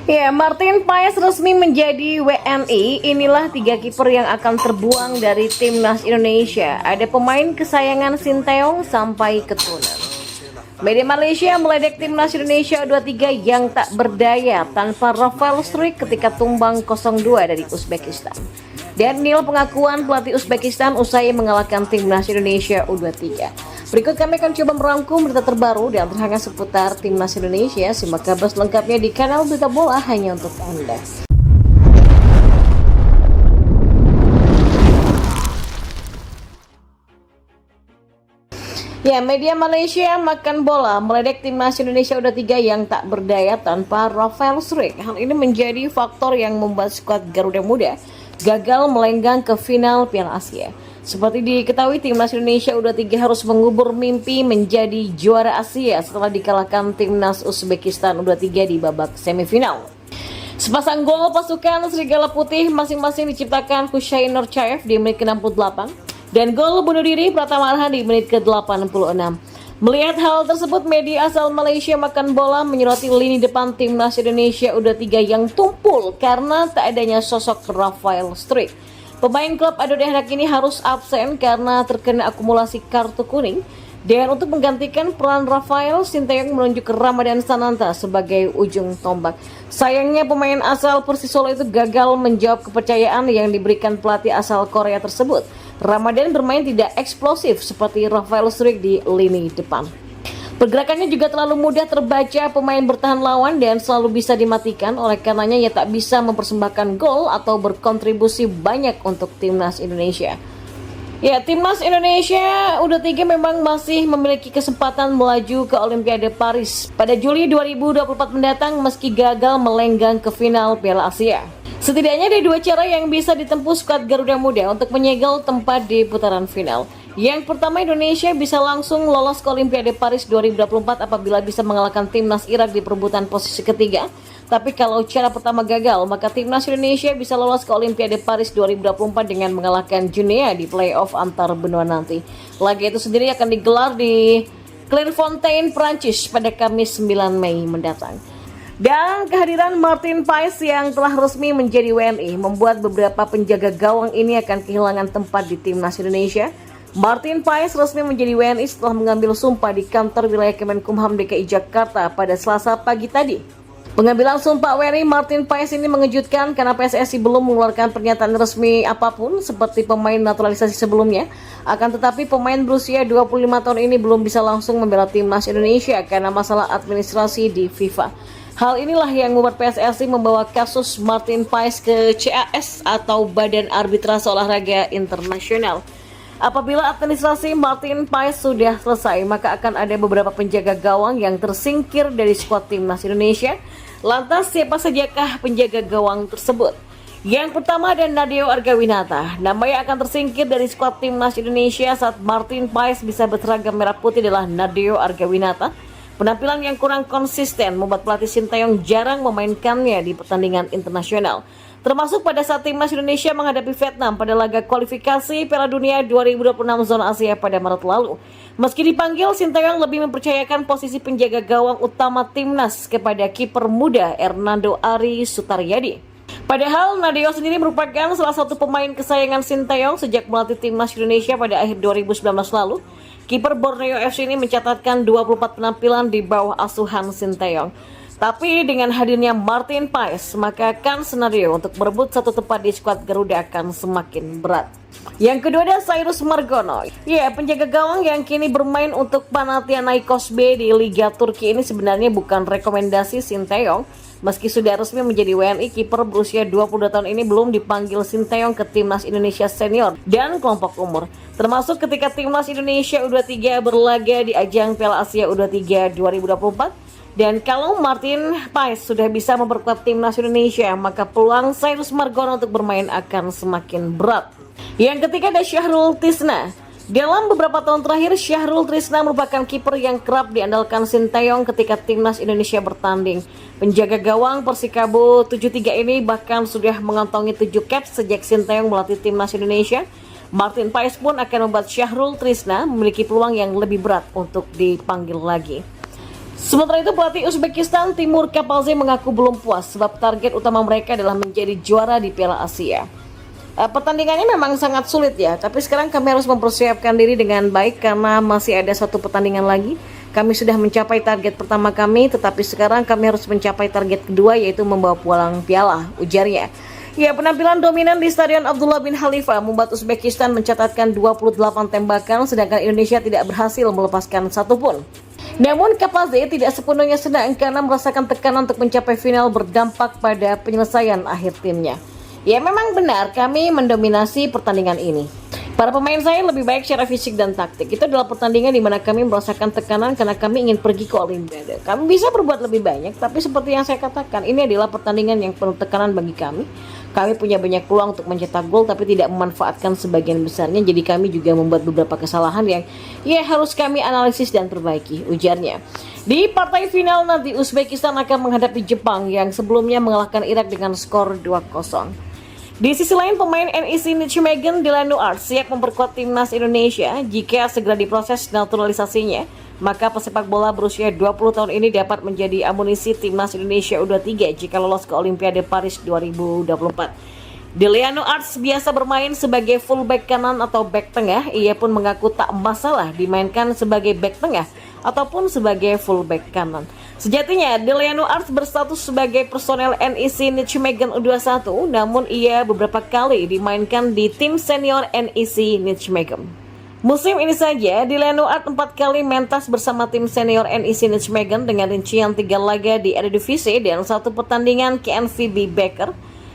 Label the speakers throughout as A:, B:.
A: Ya, Martin Paes resmi menjadi WNI. Inilah 3 kiper yang akan terbuang dari timnas Indonesia. Ada pemain kesayangan Sinteyong sampai keturunan. Media Malaysia meledek timnas Indonesia U23 yang tak berdaya tanpa Rafael Struijk ketika tumbang 0-2 dari Uzbekistan. Dan nil pengakuan pelatih Uzbekistan usai mengalahkan timnas Indonesia U23. Berikut kami akan coba merangkum berita terbaru dan terhangat seputar timnas Indonesia. Simak kabar lengkapnya di kanal Berita Bola hanya untuk Anda. Ya, media Malaysia Makan Bola meledek timnas Indonesia U23 yang tak berdaya tanpa Rafael Struijk. Hal ini menjadi faktor yang membuat skuad Garuda Muda gagal melenggang ke final Piala Asia. Seperti diketahui, timnas Indonesia U23 harus mengubur mimpi menjadi juara Asia setelah dikalahkan timnas Uzbekistan U23 di babak semifinal. Sepasang gol pasukan Serigala Putih masing-masing diciptakan Kushain Nurchaev di menit ke-68 dan gol bunuh diri Pratama Arhan di menit ke-86. Melihat hal tersebut, media asal Malaysia Makan Bola menyoroti lini depan timnas Indonesia U23 yang tumpul karena tak adanya sosok Rafael Struijk. Pemain klub Ado Dehrak ini harus absen karena terkena akumulasi kartu kuning. Dan untuk menggantikan peran Rafael, Sinteyong menunjuk Ramadan Sananta sebagai ujung tombak. Sayangnya pemain asal Persis Solo itu gagal menjawab kepercayaan yang diberikan pelatih asal Korea tersebut. Ramadan bermain tidak eksplosif seperti Rafael Struijk di lini depan. Pergerakannya juga terlalu mudah terbaca pemain bertahan lawan dan selalu bisa dimatikan, oleh karenanya ia tak bisa mempersembahkan gol atau berkontribusi banyak untuk timnas Indonesia. Ya, timnas Indonesia U23 memang masih memiliki kesempatan melaju ke Olimpiade Paris pada Juli 2024 mendatang meski gagal melenggang ke final Piala Asia. Setidaknya ada 2 cara yang bisa ditempuh skuad Garuda Muda untuk menyegel tempat di putaran final. Yang pertama, Indonesia bisa langsung lolos ke Olimpiade Paris 2024 apabila bisa mengalahkan timnas Irak di perebutan posisi ketiga. Tapi kalau cara pertama gagal, maka timnas Indonesia bisa lolos ke Olimpiade Paris 2024 dengan mengalahkan Guinea di playoff antar benua nanti. Laga itu sendiri akan digelar di Clairefontaine, Prancis pada Kamis 9 Mei mendatang. Dan kehadiran Martin Paes yang telah resmi menjadi WNI membuat beberapa penjaga gawang ini akan kehilangan tempat di timnas Indonesia. Martin Paes resmi menjadi WNI setelah mengambil sumpah di kantor wilayah Kemenkumham DKI Jakarta pada Selasa pagi tadi. Pengambilan sumpah WNI Martin Paes ini mengejutkan karena PSSI belum mengeluarkan pernyataan resmi apapun seperti pemain naturalisasi sebelumnya. Akan tetapi pemain berusia 25 tahun ini belum bisa langsung membela timnas Indonesia karena masalah administrasi di FIFA. Hal inilah yang membuat PSSI membawa kasus Martin Paes ke CAS atau Badan Arbitrase Olahraga Internasional. Apabila administrasi Martin Paes sudah selesai, maka akan ada beberapa penjaga gawang yang tersingkir dari skuad timnas Indonesia. Lantas siapa sajakah penjaga gawang tersebut? Yang pertama ada Nadeo Argawinata. Nama yang akan tersingkir dari skuad timnas Indonesia saat Martin Paes bisa berseragam merah putih adalah Nadeo Argawinata. Penampilan yang kurang konsisten membuat pelatih Sinteyong jarang memainkannya di pertandingan internasional. Termasuk pada saat timnas Indonesia menghadapi Vietnam pada laga kualifikasi Piala Dunia 2026 zona Asia pada Maret lalu. Meski dipanggil, Sinteyong lebih mempercayakan posisi penjaga gawang utama timnas kepada kiper muda Hernando Ari Sutaryadi. Padahal Nadeo sendiri merupakan salah satu pemain kesayangan Sinteyong sejak melatih timnas Indonesia pada akhir 2019 lalu. Kiper Borneo FC ini mencatatkan 24 penampilan di bawah asuhan Sinteyong. Tapi dengan hadirnya Martin Paes, maka kan senario untuk merebut satu tempat di skuad Garuda akan semakin berat. Yang kedua ada Cyrus Margono. Ya, penjaga gawang yang kini bermain untuk Panathinaikos B di Liga Turki ini sebenarnya bukan rekomendasi Sinteyong. Meski sudah resmi menjadi WNI, kiper berusia 22 tahun ini belum dipanggil Sinteyong ke timnas Indonesia senior dan kelompok umur. Termasuk ketika timnas Indonesia U23 berlaga di ajang Piala Asia U23 2024. Dan kalau Martin Paes sudah bisa memperkuat timnas Indonesia, maka peluang Cyrus Margono untuk bermain akan semakin berat. Yang ketiga ada Syahrul Tisna. Dalam beberapa tahun terakhir, Syahrul Trisna merupakan kiper yang kerap diandalkan Sinteyong ketika timnas Indonesia bertanding. Penjaga gawang Persikabo 73 ini bahkan sudah mengantongi 7 caps sejak Sinteyong melatih timnas Indonesia. Martin Paes pun akan membuat Syahrul Trisna memiliki peluang yang lebih berat untuk dipanggil lagi. Sementara itu pelatih Uzbekistan Timur Kapalze mengaku belum puas sebab target utama mereka adalah menjadi juara di Piala Asia. Pertandingannya memang sangat sulit ya, tapi sekarang kami harus mempersiapkan diri dengan baik karena masih ada satu pertandingan lagi. Kami sudah mencapai target pertama kami, tetapi sekarang kami harus mencapai target kedua, yaitu membawa pulang piala, ujarnya. Ya, penampilan dominan di Stadion Abdullah bin Khalifa membuat Uzbekistan mencatatkan 28 tembakan, sedangkan Indonesia tidak berhasil melepaskan satu pun. Namun Kapalze tidak sepenuhnya senang karena merasakan tekanan untuk mencapai final berdampak pada penyelesaian akhir timnya. Ya, memang benar kami mendominasi pertandingan ini. Para pemain saya lebih baik secara fisik dan taktik. Itu adalah pertandingan di mana kami merasakan tekanan karena kami ingin pergi ke Olimpiade. Kami bisa berbuat lebih banyak, tapi seperti yang saya katakan, ini adalah pertandingan yang penuh tekanan bagi kami. Kami punya banyak peluang untuk mencetak gol, tapi tidak memanfaatkan sebagian besarnya. Jadi kami juga membuat beberapa kesalahan yang harus kami analisis dan perbaiki, ujarnya. Di partai final nanti Uzbekistan akan menghadapi Jepang yang sebelumnya mengalahkan Irak dengan skor 2-0. Di sisi lain, pemain NEC Nijmegen Delano Arts siap memperkuat timnas Indonesia jika segera diproses naturalisasinya. Maka pesepak bola berusia 20 tahun ini dapat menjadi amunisi timnas Indonesia U23 jika lolos ke Olimpiade Paris 2024. Delano Arts biasa bermain sebagai fullback kanan atau back tengah. Ia pun mengaku tak masalah dimainkan sebagai back tengah ataupun sebagai fullback kanan. Sejatinya, Delano Arts berstatus sebagai personel NEC Nijmegen U21, namun ia beberapa kali dimainkan di tim senior NEC Nijmegen. Musim ini saja, Delano Arts 4 kali mentas bersama tim senior NEC Nijmegen dengan rincian 3 laga di Eredivisie dan 1 pertandingan KNVB Beker.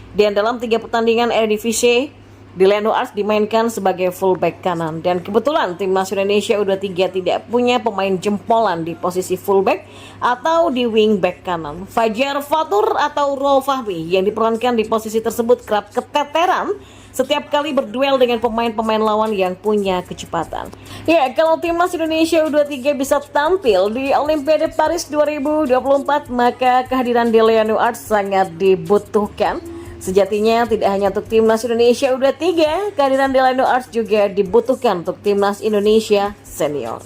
A: Dan dalam 3 pertandingan Eredivisie, Delano Arts dimainkan sebagai fullback kanan. Dan kebetulan timnas Indonesia U23 tidak punya pemain jempolan di posisi fullback atau di wingback kanan. Fajar Fatur atau Rol Fahmi yang diperankan di posisi tersebut kerap keteteran setiap kali berduel dengan pemain-pemain lawan yang punya kecepatan. Ya, kalau timnas Indonesia U23 bisa tampil di Olimpiade Paris 2024, maka kehadiran Delano Arts sangat dibutuhkan. Sejatinya tidak hanya untuk timnas Indonesia U23, kehadiran Delano Arts juga dibutuhkan untuk timnas Indonesia senior.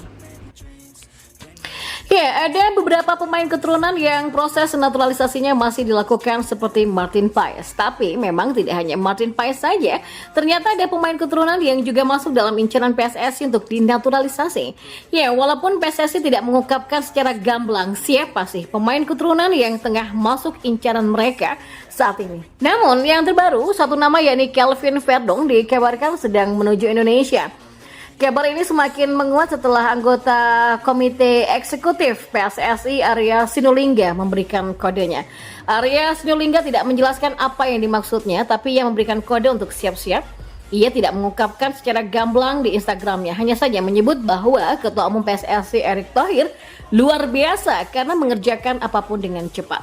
A: Ya, ada beberapa pemain keturunan yang proses naturalisasinya masih dilakukan seperti Martin Paes. Tapi memang tidak hanya Martin Paes saja, ternyata ada pemain keturunan yang juga masuk dalam incaran PSSI untuk dinaturalisasi. Ya, walaupun PSSI tidak mengungkapkan secara gamblang siapa sih pemain keturunan yang tengah masuk incaran mereka saat ini. Namun yang terbaru, satu nama yakni Kelvin Verdong dikabarkan sedang menuju Indonesia. Kabar ini semakin menguat setelah anggota Komite Eksekutif PSSI Arya Sinulinga memberikan kodenya. Arya Sinulinga tidak menjelaskan apa yang dimaksudnya, tapi ia memberikan kode untuk siap-siap. Ia tidak mengungkapkan secara gamblang di Instagramnya, hanya saja menyebut bahwa Ketua Umum PSSI Erick Thohir luar biasa karena mengerjakan apapun dengan cepat.